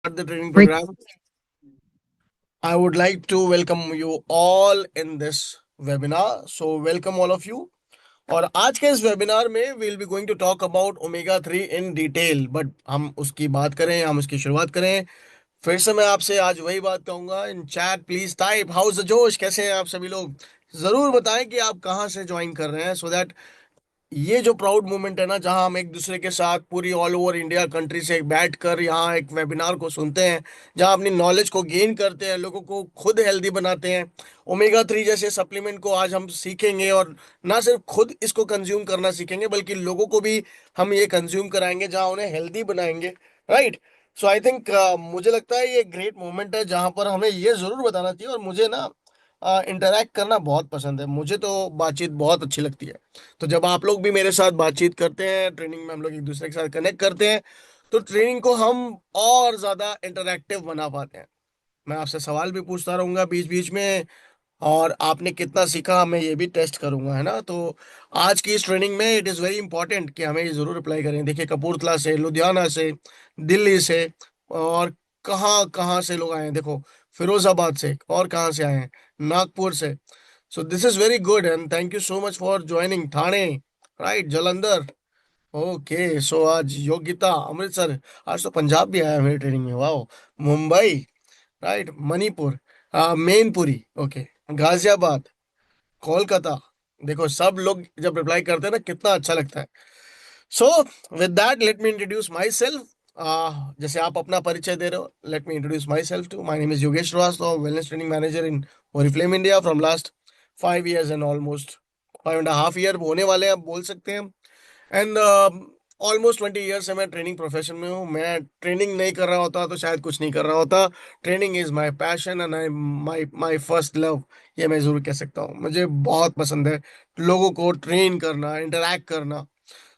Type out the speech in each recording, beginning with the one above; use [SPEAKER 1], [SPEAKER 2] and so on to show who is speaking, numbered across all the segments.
[SPEAKER 1] The training program. I would like to welcome you all in this webinar. So welcome all of you. और आज के इस webinar में we will be going to talk about omega 3 in detail, but हम उसकी बात करें, हम उसकी शुरुआत करें। फिर से मैं आपसे आज वही बात कहूंगा, इन chat please type house the जोश, कैसे हैं आप सभी लोग। जरूर बताएं कि आप कहाँ से ज्वाइन कर रहे हैं, सो दैट ये जो प्राउड मोमेंट है ना, जहां हम एक दूसरे के साथ पूरी ऑल ओवर इंडिया कंट्री से बैठ कर यहाँ एक वेबिनार को सुनते हैं, जहां अपनी नॉलेज को गेन करते हैं, लोगों को खुद हेल्दी बनाते हैं। ओमेगा 3 जैसे सप्लीमेंट को आज हम सीखेंगे, और ना सिर्फ खुद इसको कंज्यूम करना सीखेंगे बल्कि लोगों को भी हम ये कंज्यूम कराएंगे, जहां उन्हें हेल्दी बनाएंगे। राइट। सो आई थिंक मुझे लगता है ये ग्रेट मोमेंट है, जहां पर हमें ये जरूर बताना चाहिए। और मुझे ना इंटरेक्ट करना बहुत पसंद है, मुझे तो बातचीत बहुत अच्छी लगती है। तो जब आप लोग भी मेरे साथ बातचीत करते हैं, ट्रेनिंग में हम लोग एक दूसरे के साथ कनेक्ट करते हैं, तो ट्रेनिंग को हम और ज्यादा इंटरैक्टिव बना पाते हैं। मैं आपसे सवाल भी पूछता रहूंगा बीच बीच में, और आपने कितना सीखा मैं ये भी टेस्ट करूंगा, है ना। तो आज की इस ट्रेनिंग में इट इज़ वेरी इंपॉर्टेंट कि हमें ये जरूर अप्लाई करें। देखिए, कपूरथला से, लुधियाना से, दिल्ली से, और कहाँ कहाँ से लोग आए हैं, देखो, फिरोजाबाद से, और कहाँ से आए हैं, नागपुर से। So this is very good and thank you so much for joining. Thane, right, Jalandhar, okay. So आज योग्यता, अमृतसर, आज तो पंजाब भी आया है मेरी ट्रेनिंग में, वाह। Mumbai, right, Manipur, Mainpuri, okay, Ghaziabad, Kolkata. देखो, सब लोग जब रिप्लाई करते हैं ना, कितना अच्छा लगता है। So with that let me introduce myself. जैसे आप अपना परिचय दे रहे हो, let me introduce myself too. My name is Yogesh Shrivastava, wellness training manager in Oriflame India from last 5 years and almost 5.5 year होने वाले हैं, आप बोल सकते हैं। एंड ऑलमोस्ट 20 years से मैं ट्रेनिंग प्रोफेशन में हूँ। मैं ट्रेनिंग नहीं कर रहा होता तो शायद कुछ नहीं कर रहा होता। Training is my passion and I my my first love, ये मैं जरूर कह सकता हूँ। मुझे बहुत पसंद है लोगों को ट्रेन करना, इंटरेक्ट करना।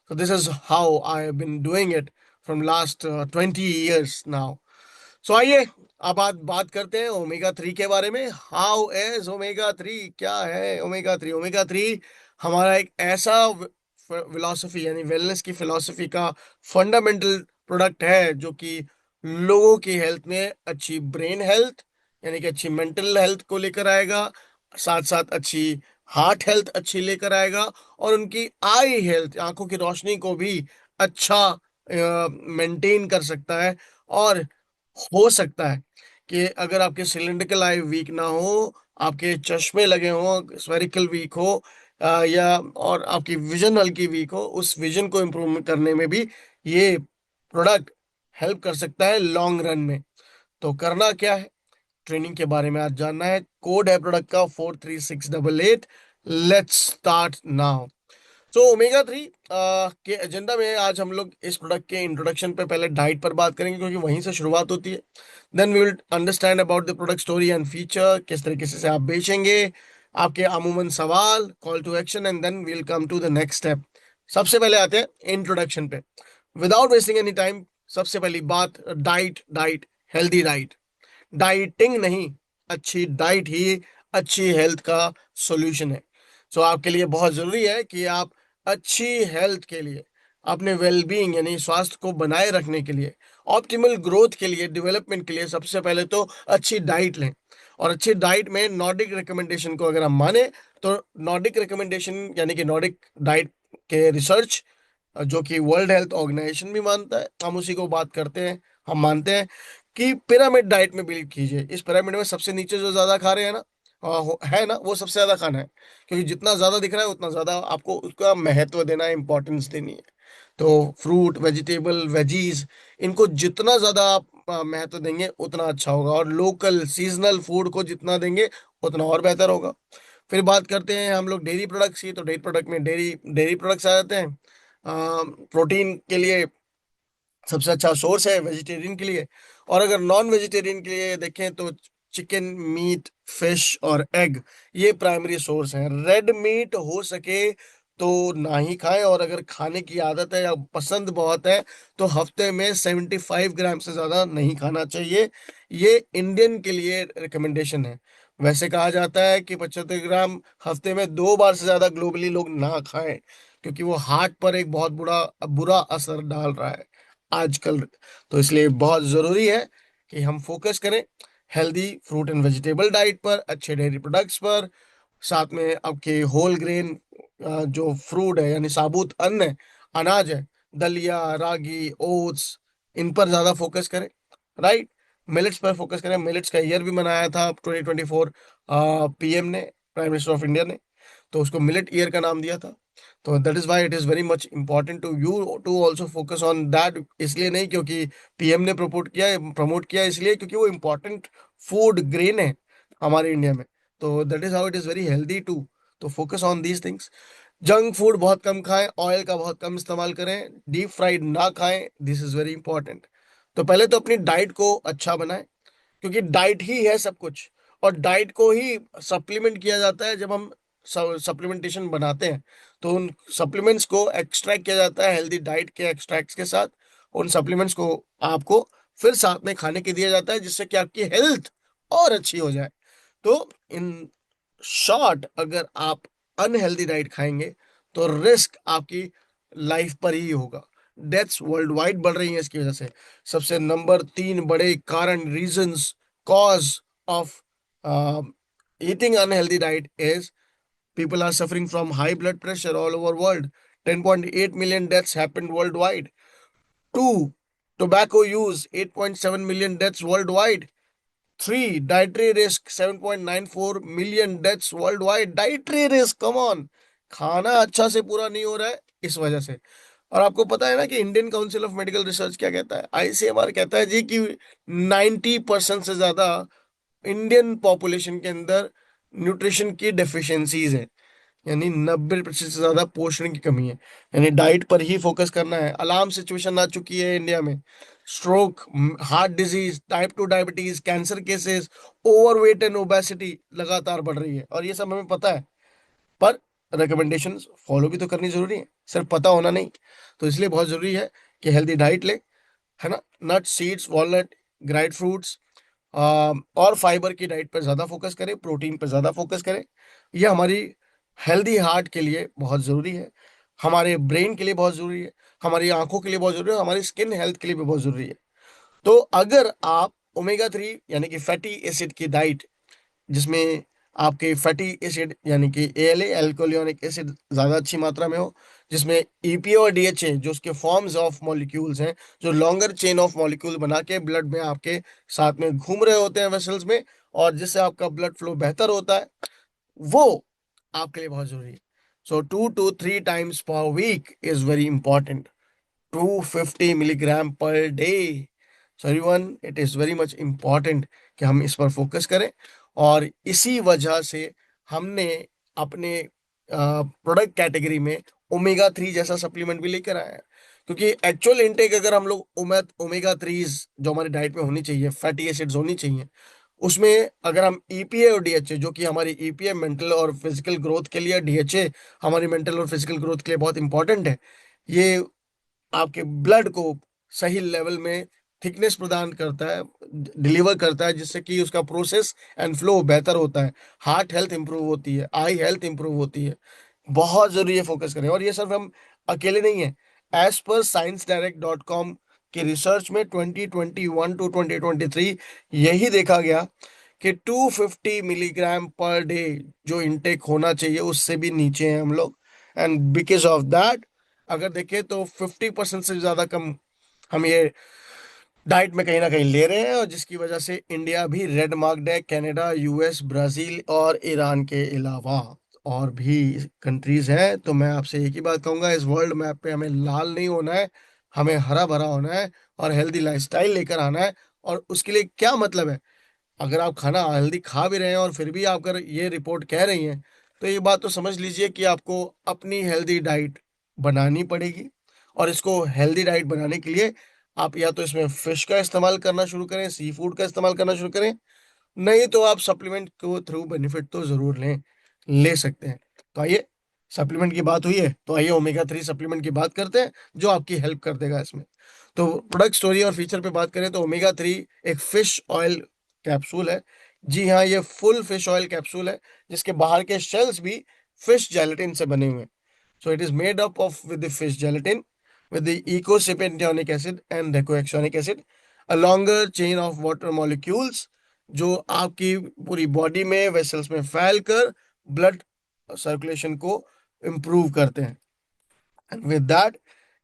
[SPEAKER 1] So this is how I have been doing it from last 20 years now. So आइए, अब बात बात करते हैं ओमेगा 3 के बारे में। हाउ इज ओमेगा 3, क्या है ओमेगा 3? ओमेगा 3 हमारा एक ऐसा फिलॉसफी, यानी वेलनेस की फिलॉसफी का फंडामेंटल प्रोडक्ट है, जो कि लोगों की हेल्थ में अच्छी ब्रेन हेल्थ, यानी कि अच्छी मेंटल हेल्थ को लेकर आएगा, साथ साथ अच्छी हार्ट हेल्थ अच्छी लेकर आएगा, और उनकी आई हेल्थ, आंखों की रोशनी को भी अच्छा मेंटेन कर सकता है। और हो सकता है कि अगर आपके सिलिंड्रिकल आई वीक ना हो, आपके चश्मे लगे हो, स्फेरिकल वीक हो, या और आपकी विजन हल्की वीक हो, उस विजन को इम्प्रूव करने में भी ये प्रोडक्ट हेल्प कर सकता है लॉन्ग रन में। तो करना क्या है, ट्रेनिंग के बारे में आज जानना है। कोड है प्रोडक्ट का 43688। Let's start now. So omega 3 के एजेंडा में आज हम लोग इस प्रोडक्ट के इंट्रोडक्शन पे पहले डाइट पर बात करेंगे, क्योंकि वहीं से शुरुआत होती है। Then we will understand about the product story and feature, किस तरीके से आप बेचेंगे, आपके अमूमन सवाल, call to action, and then we will come to the next step. सबसे पहले आते हैं इंट्रोडक्शन पे, विदाउट वेस्टिंग एनी टाइम। सबसे पहली बात, diet, diet, healthy diet, dieting नहीं, अच्छी डाइट ही अच्छी हेल्थ का सॉल्यूशन है। सो आपके लिए बहुत जरूरी है कि आप अच्छी हेल्थ के लिए, अपने वेलबींग यानी स्वास्थ्य को बनाए रखने के लिए, ऑप्टिमल ग्रोथ के लिए, डेवलपमेंट के लिए, सबसे पहले तो अच्छी डाइट लें। और अच्छी डाइट में नॉर्डिक रिकमेंडेशन को अगर हम माने, तो नॉर्डिक रिकमेंडेशन यानी कि नॉर्डिक डाइट के रिसर्च, जो कि वर्ल्ड हेल्थ ऑर्गेनाइजेशन भी मानता है, हम उसी को बात करते हैं। हम मानते हैं कि पिरामिड डाइट में बिलीव कीजिए। इस पिरामिड में सबसे नीचे जो ज्यादा खा रहे हैं ना, है ना, वो सबसे ज्यादा खाना है, क्योंकि जितना ज्यादा दिख रहा है उतना ज्यादा आपको उसका महत्व देना है, इंपॉर्टेंस देनी है। तो फ्रूट, वेजिटेबल, वेजीज, इनको जितना ज्यादा आप महत्व देंगे उतना अच्छा होगा, और लोकल सीजनल फूड को जितना देंगे उतना और बेहतर होगा। फिर बात करते हैं हम लोग डेयरी प्रोडक्ट्स की, तो डेयरी प्रोडक्ट में डेयरी डेयरी प्रोडक्ट्स आ जाते हैं। प्रोटीन के लिए सबसे अच्छा सोर्स है वेजिटेरियन के लिए। और अगर नॉन वेजिटेरियन के लिए देखें, तो चिकन, मीट, फिश और एग, ये प्राइमरी सोर्स हैं। रेड मीट हो सके तो ना ही खाएं, और अगर खाने की आदत है या पसंद बहुत है, तो हफ्ते में 75 ग्राम से ज्यादा नहीं खाना चाहिए। ये इंडियन के लिए रिकमेंडेशन है। वैसे कहा जाता है कि 75 ग्राम हफ्ते में 2 बार से ज्यादा ग्लोबली लोग ना खाएं, क्योंकि वो हार्ट पर एक बहुत बुरा बुरा असर डाल रहा है आजकल। तो इसलिए बहुत जरूरी है कि हम फोकस करें healthy fruit and vegetable diet पर, अच्छे डेयरी प्रोडक्ट्स पर, साथ में आपके होल ग्रेन जो फ्रूट है यानी साबुत अन्न है, अनाज है, दलिया, रागी, ओट्स, इन पर ज्यादा फोकस करें। राइट। मिलेट्स पर फोकस करें। मिलेट्स का ईयर भी मनाया था 2024 पीएम ने, प्राइम मिनिस्टर ऑफ इंडिया ने, तो उसको मिलेट ईयर का नाम दिया था। तो that is why it is very much important to you to also focus on that. इसलिए नहीं क्योंकि पीएम ने प्रमोट किया, इसलिए क्योंकि वो इम्पोर्टेंट फूड ग्रेन है हमारे इंडिया में। तो that is how it is very healthy too. तो focus on these things. Junk food बहुत कम खाएं, ऑयल का बहुत कम इस्तेमाल करें, डीप फ्राइड ना खाएं, दिस इज वेरी इंपॉर्टेंट। तो पहले तो अपनी डाइट को अच्छा बनाएं, क्योंकि डाइट ही है सब कुछ। और डाइट को ही सप्लीमेंट किया जाता है जब हम सप्लीमेंटेशन बनाते हैं, तो उन सप्लीमेंट्स को एक्सट्रैक्ट किया जाता है हेल्दी डाइट के एक्सट्रैक्ट्स के साथ। उन सप्लीमेंट्स को आपको फिर साथ में खाने के दिया जाता है, जिससे कि आपकी हेल्थ और अच्छी हो जाए। तो इन शॉर्ट, अगर आप अनहेल्दी डाइट खाएंगे तो रिस्क आपकी लाइफ पर ही होगा। डेथ्स वर्ल्ड वाइड बढ़ रही हैं इसकी वजह से। सबसे नंबर 3 बड़े कारण, reasons, cause of eating unhealthy diet is people are suffering from high blood pressure all over world. 10.8 million deaths happened worldwide. 2, tobacco use, 8.7 million deaths worldwide. 3, dietary risk, 7.94 million deaths worldwide. Dietary risk, come on. खाना अच्छा से पूरा नहीं हो रहा है इस वजह से। और आपको पता है ना कि Indian council of medical research क्या कहता है, आईसीएमआर कहता है जी कि 90% से ज्यादा इंडियन पॉपुलेशन के अंदर न्यूट्रिशन की डेफिशिएंसीज है, यानी 90% से ज्यादा पोषण की कमी है। यानी डाइट पर ही फोकस करना है। अलार्म सिचुएशन आ चुकी है इंडिया में। Stroke, heart disease, type 2 diabetes, cancer cases, overweight and obesity लगातार बढ़ रही है, और ये सब हमें पता है। पर रिकमेंडेशंस फॉलो भी तो करनी जरूरी है, सिर्फ पता होना नहीं। तो इसलिए बहुत जरूरी है कि हेल्दी डाइट ले, है ना। नट, सीड्स, वॉलनट, ग्राइड फ्रूट्स, और फाइबर की डाइट पर ज्यादा फोकस करें, प्रोटीन पर ज्यादा फोकस करें। ये हमारी हेल्दी हार्ट के लिए बहुत जरूरी है, हमारे ब्रेन के लिए बहुत जरूरी है, हमारी आंखों के लिए बहुत जरूरी है, हमारी स्किन हेल्थ के लिए भी बहुत जरूरी है। तो अगर आप ओमेगा 3 यानी कि फैटी एसिड की डाइट, जिसमें आपके फैटी एसिड यानी कि एएलए, एल्कोलियोनिक एसिड, ज्यादा अच्छी मात्रा में हो, जिसमें ईपीए और डीएचए जो उसके फॉर्म्स ऑफ मॉलिक्यूल्स हैं, जो लॉन्गर चेन ऑफ मॉलिक्यूल बना के ब्लड में आपके साथ में घूम रहे होते हैं वेसल्स में, और जिससे आपका ब्लड फ्लो बेहतर होता है, वो आपके लिए बहुत जरूरी है। So 2 to 3 times per week is very important. 250 milligram per day. So everyone, it is very much important कि हम इस पर फोकस करें। और इसी वजह से हमने अपने प्रोडक्ट कैटेगरी में ओमेगा 3 जैसा सप्लीमेंट भी लेकर आया है। क्योंकि एक्चुअल इनटेक अगर हम लोग ओमेगा 3 जो हमारी डाइट में होनी चाहिए, फैटी एसिड्स होनी चाहिए, उसमें अगर हम ईपीए और डीएचए, जो कि हमारी ईपीए मेंटल और फिजिकल ग्रोथ के लिए, डीएचए हमारी मेंटल और फिजिकल ग्रोथ के लिए बहुत इंपॉर्टेंट है। ये आपके ब्लड को सही लेवल में थिकनेस प्रदान करता है, डिलीवर करता है, जिससे कि उसका प्रोसेस एंड फ्लो बेहतर होता है, हार्ट हेल्थ इंप्रूव होती है, आई हेल्थ इंप्रूव होती है। बहुत जरूरी है फोकस करें। और ये सिर्फ हम अकेले नहीं है। एज पर ScienceDirect.com की रिसर्च में 2021 to 2023 यही देखा गया कि 250 मिलीग्राम पर डे जो इनटेक होना चाहिए, उससे भी नीचे हैं हम लोग। एंड बिकॉज ऑफ दैट, अगर देखें तो 50% से ज्यादा कम हम ये डाइट में कहीं ना कहीं ले रहे हैं, और जिसकी वजह से इंडिया भी रेड मार्क्ड है, कनाडा, यूएस, ब्राजील और ईरान के अलावा और भी कंट्रीज हैं। तो मैं आपसे एक ही बात कहूंगा, इस वर्ल्ड मैप पे हमें लाल नहीं होना है, हमें हरा भरा होना है, और हेल्दी लाइफस्टाइल लेकर आना है। और उसके लिए क्या मतलब है, अगर आप खाना हेल्दी खा भी रहे हैं और फिर भी आप अगर ये रिपोर्ट कह रही हैं, तो ये बात तो समझ लीजिए कि आपको अपनी हेल्दी डाइट बनानी पड़ेगी। और इसको हेल्दी डाइट बनाने के लिए आप या तो इसमें फिश का इस्तेमाल करना शुरू करें, सी फूड का इस्तेमाल करना शुरू करें, नहीं तो आप सप्लीमेंट को थ्रू बेनिफिट तो जरूर लें, ले सकते हैं। तो आइए, सप्लीमेंट की बात हुई है तो आइए ओमेगा 3 सप्लीमेंट की बात करते हैं, जो आपकी हेल्प कर देगा इसमें। तो प्रोडक्ट स्टोरी और फीचर पे बात करें तो ओमेगा 3 एक फिश ऑयल कैप्सूल है। जी हाँ, ये फुल फिश ऑयल कैप्सूल है, जिसके बाहर के शेल्स भी फिश जेलेटिन से बने हुए हैं। So it is made up of with the fish gelatin with the eicosapentaenic acid and decoxyanic acid. A longer chain of water molecules जो आपकी पूरी बॉडी में वेसल्स में फैलकर ब्लड सर्कुलेशन को इम्प्रूव करते हैं। एंड विद दैट,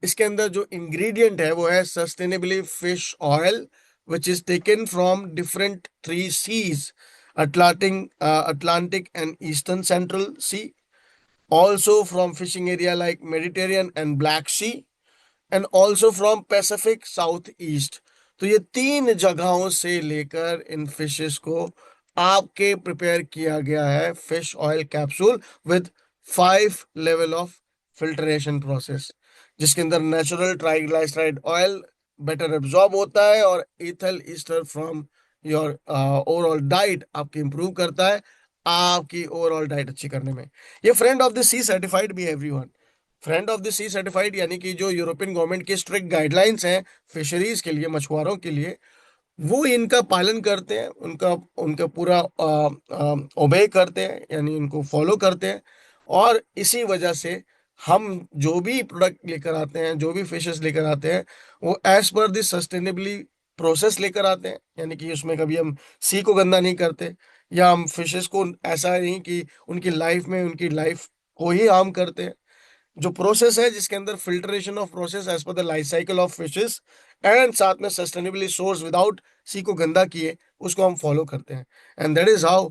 [SPEAKER 1] इसके अंदर जो इंग्रेडिएंट है वो है sustainably fish oil which is taken from different three seas, Atlantic and eastern central sea, also from fishing area like Mediterranean and Black Sea, and also from Pacific south east. तो ये तीन जगहों से लेकर इन fishes को आपके prepare किया गया है fish oil capsule with 5 level of filtration process, जिसके अंदर natural triglyceride oil better absorb होता है और ethyl ester from your overall diet आपकी इंप्रूव करता है, आपकी ओवरऑल डाइट अच्छी करने में। ये friend of the sea certified भी है everyone. Friend of the sea certified यानी कि जो यूरोपियन गवर्नमेंट की स्ट्रिक्ट गाइडलाइंस हैं फिशरीज के लिए, मछुआरों के लिए, वो इनका पालन करते हैं, उनका उनका पूरा ओबे करते हैं, यानी उनको फॉलो करते हैं। और इसी वजह से हम जो भी प्रोडक्ट लेकर आते हैं, जो भी फिशेस लेकर आते हैं, वो as per this sustainably process लेकर आते हैं, यानी कि उसमें कभी हम सी को गंदा नहीं करते, या हम फिशेस को ऐसा नहीं कि उनकी लाइफ में उनकी लाइफ को ही हार्म करते हैं। जो प्रोसेस है जिसके अंदर filtration of process as per the life cycle of fishes and साथ में सस्टेनेबली सोर्स विदाउट सी को गंदा किए, उसको हम फॉलो करते हैं। एंड दैट इज हाउ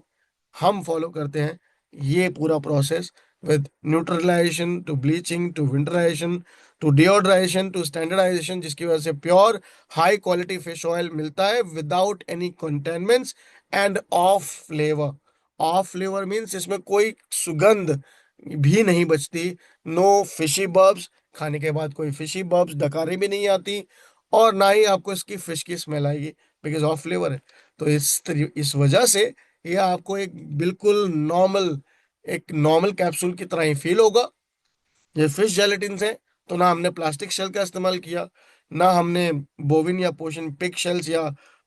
[SPEAKER 1] हम फॉलो करते हैं ये पूरा process, with neutralization to bleaching to winterization to deodorization to standardization, जिसकी वजह से pure high quality fish oil मिलता है without any containments and off flavour. Off flavour means इसमें कोई सुगंध भी नहीं बचती, नो फिशी बर्ब्स, खाने के बाद कोई फिशी बर्ब्स डकारी भी नहीं आती, और ना ही आपको इसकी फिश की स्मेल आएगी, बिकॉज ऑफ फ्लेवर है। तो इस वजह से ये आपको एक बिल्कुल नॉर्मल, एक नॉर्मल कैप्सूल की तरह ही फील होगा। ये फिश जेलेटिन है, तो ना हमने प्लास्टिक शेल का इस्तेमाल किया, ना हमने बोविन या पोर्शन पिग शेल्स या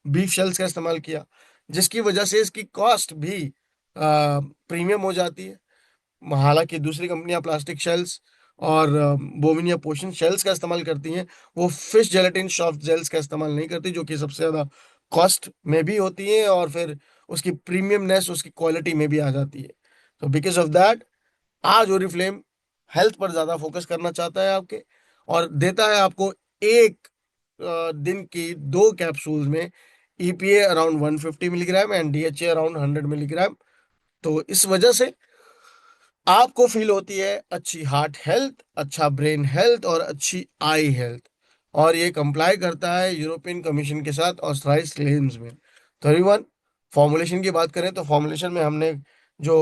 [SPEAKER 1] बीफ शेल्स का इस्तेमाल किया, जिसकी वजह से इसकी कॉस्ट भी प्रीमियम हो जाती है। हालांकि दूसरी कंपनियां प्लास्टिक शेल्स और बोविन या पोर्शन शेल्स का इस्तेमाल करती हैं, वो फिश जेलेटिन सॉफ्ट जेल्स का इस्तेमाल नहीं करती, जो कि सबसे ज्यादा कॉस्ट में भी होती है और फिर उसकी प्रीमियमनेस उसकी क्वालिटी में भी आ जाती है। तो बिकॉज ऑफ दैट आज ओरिफ्लेम हेल्थ पर ज्यादा फोकस करना चाहता है आपके, और देता है आपको एक दिन की 2 कैप्सूल्स में EPA around 150 milligram and DHA around 100 milligram. तो इस वजह से आपको फील होती है अच्छी हार्ट हेल्थ, अच्छा ब्रेन हेल्थ और अच्छी आई हेल्थ, और ये कंप्लाई करता है यूरोपियन कमीशन के साथ ऑथराइज्ड क्लेम्स में। तो एवरीवन, फॉर्मुलेशन की बात करें तो फॉर्मुलेशन में हमने जो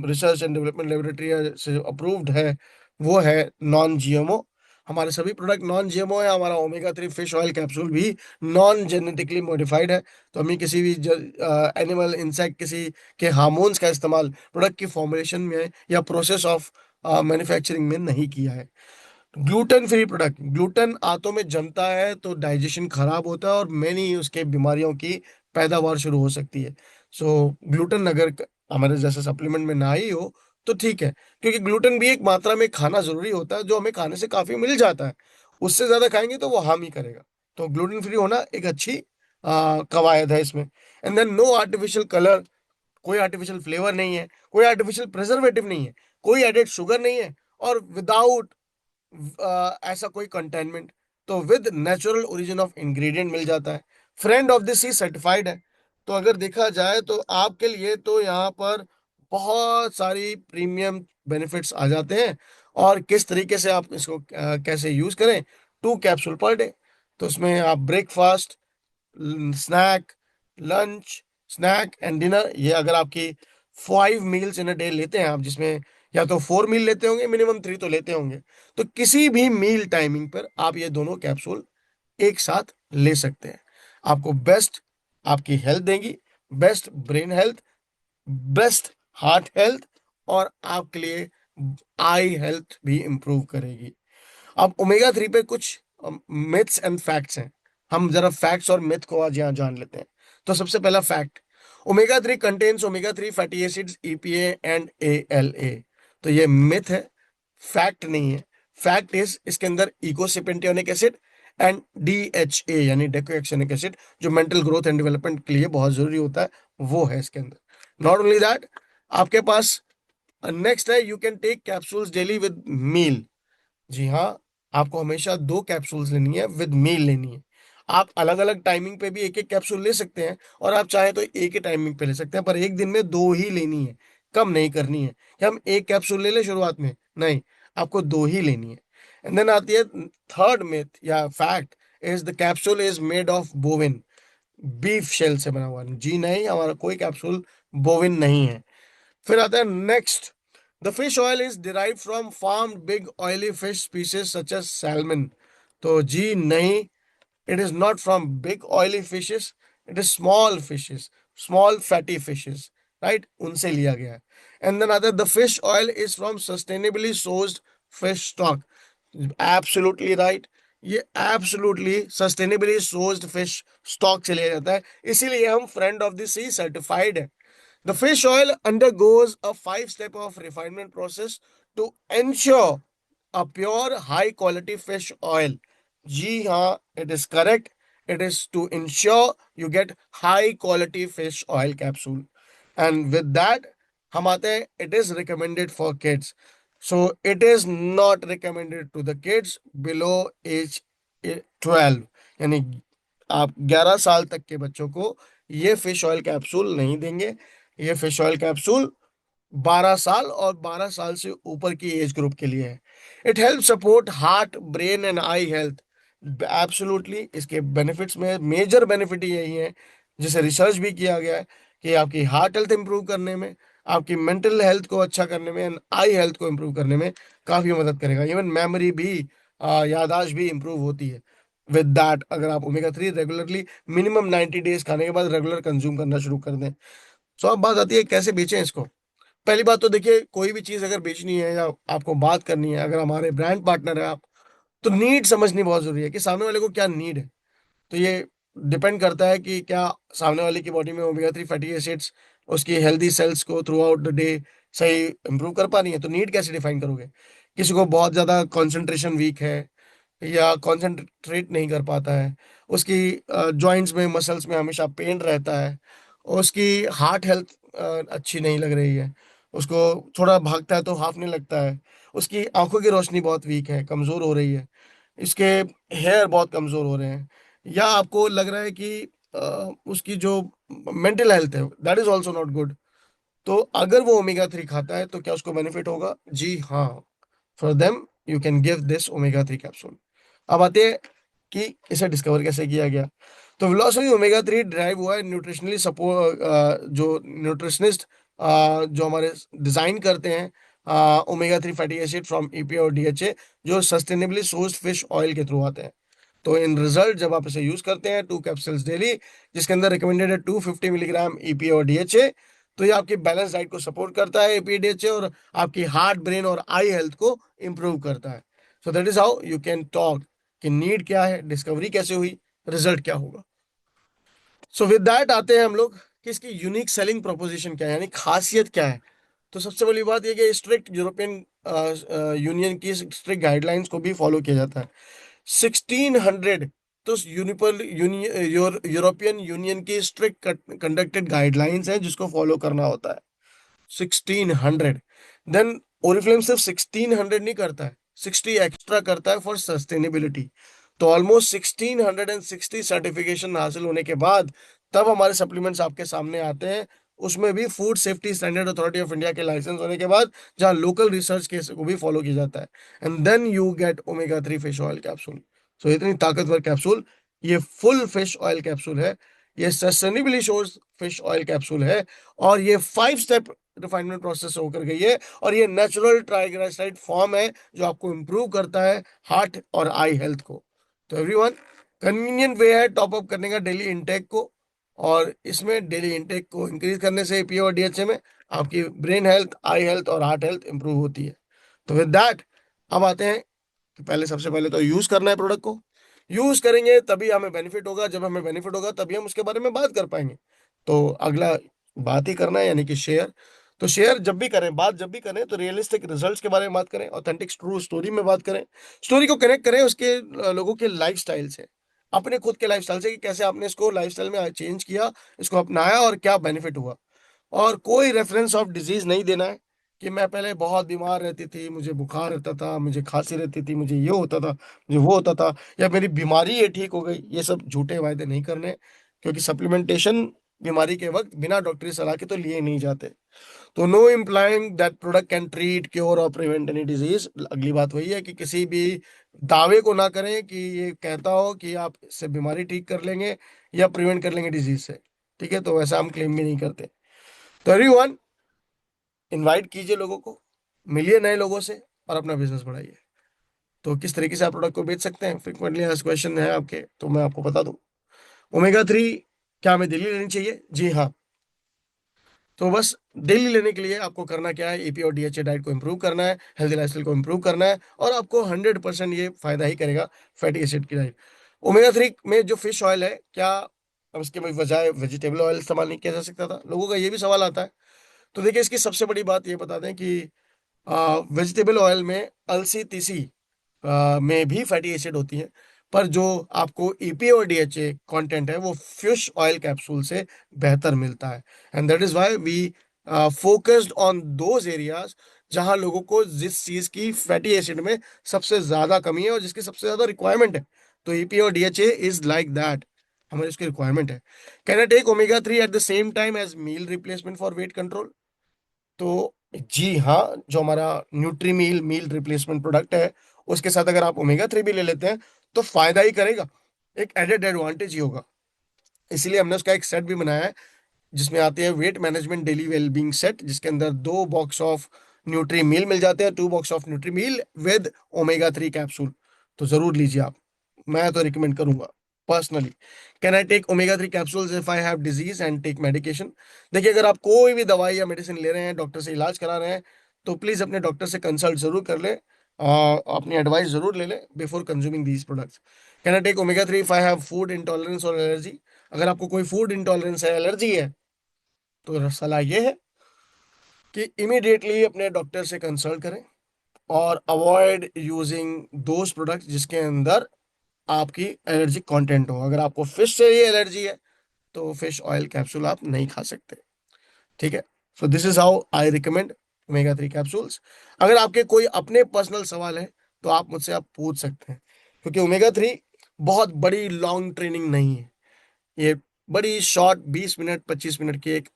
[SPEAKER 1] रिसर्च एंड डेवलपमेंट लेबोरेटरी से अप्रूव्ड है वो है नॉन जीएमओ। हमारे सभी प्रोडक्ट नॉन जीएमओ है। हमारा ओमेगा 3 फिश ऑयल कैप्सूल भी नॉन जेनेटिकली मॉडिफाइड है, तो हमें किसी भी एनिमल इंसेक्ट किसी के हार्मोन्स का इस्तेमाल प्रोडक्ट की फॉर्मुलेशन में या प्रोसेस ऑफ मैन्युफैक्चरिंग में नहीं किया है। ग्लूटेन फ्री प्रोडक्ट, ग्लूटेन आंतों में जमता है तो डाइजेशन खराब होता है और मैनी उसके बीमारियों की पैदावार शुरू हो सकती है। सो ग्लूटेन अगर हमारे जैसे सप्लीमेंट में ना ही हो तो ठीक है, क्योंकि ग्लूटेन भी एक मात्रा में खाना जरूरी होता है जो हमें खाने से काफी मिल जाता है, उससे ज्यादा खाएंगे तो वो हार्म ही करेगा। तो ग्लूटेन फ्री होना एक अच्छी कवायद है इसमें। And then no artificial colour, कोई आर्टिफिशियल फ्लेवर नहीं है, कोई आर्टिफिशियल प्रिजर्वेटिव नहीं है, कोई एडेड शुगर नहीं है, और विदाउट ऐसा कोई कंटेनमेंट, तो with natural origin of ingredient मिल जाता है। Friend of the sea certified है। तो अगर देखा जाए तो आपके लिए तो यहाँ पर बहुत सारी प्रीमियम बेनिफिट्स आ जाते हैं। और किस तरीके से आप इसको कैसे यूज करें, 2 कैप्सूल पर डे, तो उसमें आप breakfast, snack, lunch, snack and dinner, ये अगर आपकी 5 मील्स इन अ डे लेते हैं आप, जिसमें या तो 4 मील लेते होंगे, मिनिमम 3 तो लेते होंगे, तो किसी भी मील टाइमिंग पर आप ये दोनों कैप्सूल एक साथ ले सकते हैं। आपको बेस्ट आपकी हेल्थ देंगी, best brain health, best heart health, और आपके लिए आई हेल्थ भी इंप्रूव करेगी। अब ओमेगा 3 पे कुछ मिथ्स एंड फैक्ट्स हैं। हम जरा फैक्ट्स और मिथ को आज यहाँ जान लेते हैं। तो सबसे पहला fact, omega 3 contains omega 3 fatty acids EPA and ALA. तो ये मिथ है, फैक्ट नहीं है। फैक्ट इज इसके अंदर इकोसिपेंटियोनिक एसिड एंड DHA यानी डेकोक्सिनिक एसिड, जो मेंटल ग्रोथ एंड डेवलपमेंट के लिए बहुत जरूरी होता है, वो है इसके अंदर। नॉट ओनली दैट, आपके पास नेक्स्ट है, you can take capsules daily with meal. जी हाँ, आपको हमेशा 2 कैप्सूल्स लेनी है, विद मील लेनी है। आप अलग अलग टाइमिंग पे भी एक एक कैप्सूल ले सकते हैं, और आप चाहे तो एक ही टाइमिंग पे ले सकते हैं, पर एक दिन में 2 ही लेनी है, कम नहीं करनी है कि हम एक कैप्सूल ले ले शुरुआत में, नहीं, आपको 2 ही लेनी है। एंड देन आती है थर्ड मिथ या fact, is the capsule is made of bovine, beef shell से बना हुआ। जी नहीं, हमारा कोई कैप्सूल बोविन नहीं है। फिर आता है next, the fish oil is derive from farm big oily fish species such as salmon. तो जी नहीं, it is not from big oily fishes, it is small fishes, small fatty fishes, right, उनसे लिया गया है। And then other, the fish oil is from sustainably sourced fish stock, absolutely right, ये absolutely sustainably sourced fish stock से लिया जाता है, इसीलिए हम friend of the sea certified है। The fish oil undergoes a 5 step of refinement process to ensure a pure high quality fish oil. जी हाँ, it is correct. It is to ensure you get high quality fish oil capsule. And with that, हम आते हैं, it is recommended for kids. So it is not recommended to the kids below age 12, यानी आप 11 साल तक के बच्चों को ये फिश ऑयल कैप्सूल नहीं देंगे। ये फिश ऑयल कैप्सूल 12 साल और 12 साल से ऊपर की एज ग्रुप के लिए है। It help support heart, brain and I health. Absolutely, इसके बेनिफिट्स में मेजर बेनिफिट यही है, जिसे रिसर्च भी किया गया है, कि आपकी हार्ट हेल्थ इंप्रूव करने में, आपकी मेंटल हेल्थ को अच्छा करने में एंड आई हेल्थ को इंप्रूव करने में काफी मदद करेगा। इवन मेमोरी भी, याददाश्त भी इंप्रूव होती है विद दैट, अगर आप ओमेगा 3 रेगुलरली मिनिमम 90 डेज खाने के बाद रेगुलर कंज्यूम करना शुरू कर दें। सो अब बात आती है कैसे बेचें इसको। पहली बात तो देखिए, कोई भी चीज अगर बेचनी है या आपको बात करनी है, अगर हमारे ब्रांड पार्टनर है आप, तो नीड समझनी बहुत जरूरी है कि सामने वाले को क्या नीड है। तो ये डिपेंड करता है कि क्या सामने वाले की बॉडी में ओमेगा 3 फैटी एसिड्स उसकी हेल्दी सेल्स को थ्रू आउट द डे सही इंप्रूव कर पा रही है। तो नीड कैसे डिफाइन करोगे? किसी को बहुत ज्यादा कंसंट्रेशन वीक है, या कंसंट्रेट नहीं कर पाता है, उसकी जॉइंट्स में मसल्स में हमेशा पेन रहता है, उसकी हार्ट हेल्थ अच्छी नहीं लग रही है, उसको थोड़ा भागता है तो हाफने लगता है, उसकी आंखों की रोशनी बहुत वीक है, कमजोर हो रही है, इसके हेयर बहुत कमजोर हो रहे हैं, या आपको लग रहा है कि उसकी जो मेंटल हेल्थ है that is also not good, तो अगर वो ओमेगा 3 खाता है तो क्या उसको बेनिफिट होगा? जी हाँ, for them you can give this omega 3 capsule. अब आते हैं कि इसे डिस्कवर कैसे किया गया। तो वेलोसिटी ओमेगा 3 ड्राइव हुआ है न्यूट्रिशनली सपोर्ट, जो न्यूट्रिशनिस्ट जो हमारे डिजाइन करते हैं omega 3 fatty acid from EPA और DHA, जो सस्टेनेबली सोर्स्ड फिश ऑयल के थ्रू आते हैं। तो इन रिजल्ट जब आप इसे यूज करते हैं 2 कैप्सूल्स डेली, जिसके अंदर रिकमेंडेड है 250 मिलीग्राम EPA और DHA, तो ये आपकी बैलेंस डाइट को सपोर्ट करता है EPA DHA, और आपकी हार्ट, ब्रेन और आई हेल्थ को इंप्रूव करता है। So that is how you can talk कि नीड क्या है, डिस्कवरी कैसे हुई, रिजल्ट क्या होगा। सो विद दैट आते हैं हम लोग कि इसकी यूनिक सेलिंग प्रोपोजिशन क्या है, यानी खासियत क्या है। तो सबसे बड़ी बात यह कि स्ट्रिक्ट यूरोपियन यूनियन की स्ट्रिक्ट गाइडलाइंस को भी फॉलो किया जाता है। 1600, तो यूरोपियन यूनियन की स्ट्रिक्ट कंडक्टेड गाइडलाइंस है जिसको फॉलो करना होता है। 1600। देन ओरिफ्लेम सिर्फ 1600 नहीं करता है, 60 एक्स्ट्रा करता है फॉर सस्टेनेबिलिटी। तो ऑलमोस्ट 1660 सर्टिफिकेशन हासिल होने के बाद तब हमारे सप्लीमेंट्स आपके सामने आते हैं, उसमें भी food safety standard authority of India के लाइसेंस होने के बाद, जहां लोकल रिसर्च के को भी फॉलो किया जाता है। And then you get omega 3 fish oil capsule. So इतनी ताकतवर कैप्सूल, ये फुल फिश ऑयल कैप्सूल है, ये sustainably source fish oil capsule है, और ये 5 स्टेप रिफाइनमेंट प्रोसेस होकर गई है, और ये नेचुरल ट्राइग्लिसराइड फॉर्म है जो आपको इंप्रूव करता है हार्ट और आई हेल्थ को। तो एवरीवन, कन्वीनियंट वे है टॉप अप करने का डेली इंटेक को, और इसमें डेली इंटेक को इंक्रीज करने से EPA और DHA में आपकी ब्रेन हेल्थ, आई हेल्थ और हार्ट हेल्थ इंप्रूव होती है। तो विद दैट अब आते हैं कि पहले, सबसे पहले तो यूज करना है प्रोडक्ट को। यूज करेंगे तभी हमें बेनिफिट होगा, जब हमें बेनिफिट होगा तभी हम उसके बारे में बात कर पाएंगे। तो अगला बात ही करना है, यानी कि शेयर। तो शेयर जब भी करें, बात जब भी करें, तो रियलिस्टिक रिजल्ट्स के बारे में बात करें, ऑथेंटिक ट्रू स्टोरी में बात करें, स्टोरी को कनेक्ट करें उसके लोगों के लाइफस्टाइल से, अपने खुद के लाइफस्टाइल से, कि कैसे आपने इसको लाइफस्टाइल में चेंज किया, इसको अपनाया और क्या बेनिफिट हुआ। और कोई रेफरेंस ऑफ डिजीज नहीं देना है कि मैं पहले बहुत बीमार रहती थी, मुझे बुखार रहता था, मुझे खांसी रहती थी, मुझे ये होता था, मुझे वो होता था, या मेरी बीमारी ये ठीक हो गई। ये सब झूठे वायदे नहीं करने, क्योंकि सप्लीमेंटेशन बीमारी के वक्त बिना डॉक्टरी सलाह के तो लिए नहीं जाते। तो no implying that product can treat, cure और प्रिवेंट एनी डिजीज। अगली बात वही है कि किसी भी दावे को ना करें कि ये कहता हो कि आप इससे बीमारी ठीक कर लेंगे या प्रिवेंट कर लेंगे डिजीज से। ठीक है, तो वैसा हम क्लेम भी नहीं करते। तो एवरीवन, इनवाइट कीजिए लोगों को, मिलिए नए लोगों से और अपना बिजनेस बढ़ाइए। तो किस तरीके से आप प्रोडक्ट को बेच सकते हैं, फ्रिक्वेंटली आस्क्ड क्वेश्चन है आपके, तो मैं आपको बता दूं। ओमेगा 3 क्या हमें डेली लेनी चाहिए? जी हाँ। तो बस डेली लेने के लिए आपको करना क्या है, एपी और डीएचए डाइट को इंप्रूव करना है, हेल्दी लाइफस्टाइल को इंप्रूव करना है, और आपको 100% ये फायदा ही करेगा फैटी एसिड की डाइट। ओमेगा 3 में जो फिश ऑयल है, क्या अब इसके बजाय वेजिटेबल ऑयल इस्तेमाल नहीं किया जा सकता था? लोगों का ये भी सवाल आता है। तो देखिए, इसकी सबसे बड़ी बात ये बता दें कि वेजिटेबल ऑयल में अलसी तीसी में भी फैटी एसिड होती है, पर जो आपको ईपी और डीएचए कंटेंट है वो फिश ऑयल कैप्सूल से बेहतर मिलता है। And that is why we focused on those areas जहां लोगों को जिस चीज की फैटी एसिड में सबसे ज्यादा कमी है और जिसकी सबसे ज्यादा रिक्वायरमेंट है। तो ईपी और डीएचए इज लाइक दैट, हमारी उसकी रिक्वायरमेंट है। Can I take omega 3 at the same time as meal replacement for weight control? तो जी हाँ, जो हमारा nutri meal meal replacement product है, उसके साथ अगर आप ओमेगा 3 भी ले लेते हैं तो फायदा ही करेगा, एक एडेड एडवांटेज ही होगा। इसीलिए हमने उसका एक सेट भी बनाया है, जिसमें आते हैं weight management daily wellbeing set, जिसके अंदर 2 बॉक्स ऑफ न्यूट्री मील मिल जाते हैं, 2 box of nutri meal with omega 3 capsule. तो जरूर लीजिए आप, मैं तो रिकमेंड करूंगा personally. Can I take omega 3 capsules if I have disease and take medication? देखिए, अगर आप कोई भी दवाई या मेडिसिन ले रहे हैं, डॉक्टर से इलाज करा रहे हैं, तो प्लीज अपने डॉक्टर से कंसल्ट जरूर कर ले, अपनी एडवाइस जरूर ले ले before consuming these products. Can I take omega 3 if I have food intolerance और एलर्जी? अगर आपको कोई फूड इंटॉलरेंस है, एलर्जी है, तो सलाह ये है कि इमीडिएटली अपने डॉक्टर से कंसल्ट करें और अवॉइड यूजिंग दोज प्रोडक्ट्स जिसके अंदर आपकी एलर्जी कंटेंट हो। अगर आपको फिश से ही एलर्जी है, तो फिश ऑयल कैप्सूल आप नहीं खा सकते। ठीक है, सो this is how I recommend omega 3 capsules. अगर आपके कोई अपने पर्सनल सवाल है तो आप मुझसे आप पूछ सकते हैं, क्योंकि ओमेगा 3 बहुत बड़ी लॉन्ग ट्रेनिंग नहीं है, ये बड़ी शॉर्ट 20 मिनट 25 मिनट की एक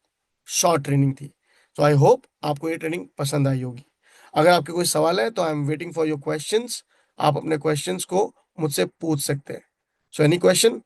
[SPEAKER 1] शॉर्ट ट्रेनिंग थी। सो आई होप आपको ये ट्रेनिंग पसंद आई होगी। अगर आपके कोई सवाल है तो I am waiting for your questions. आप अपने क्वेश्चंस को मुझसे पूछ सकते हैं। So any question?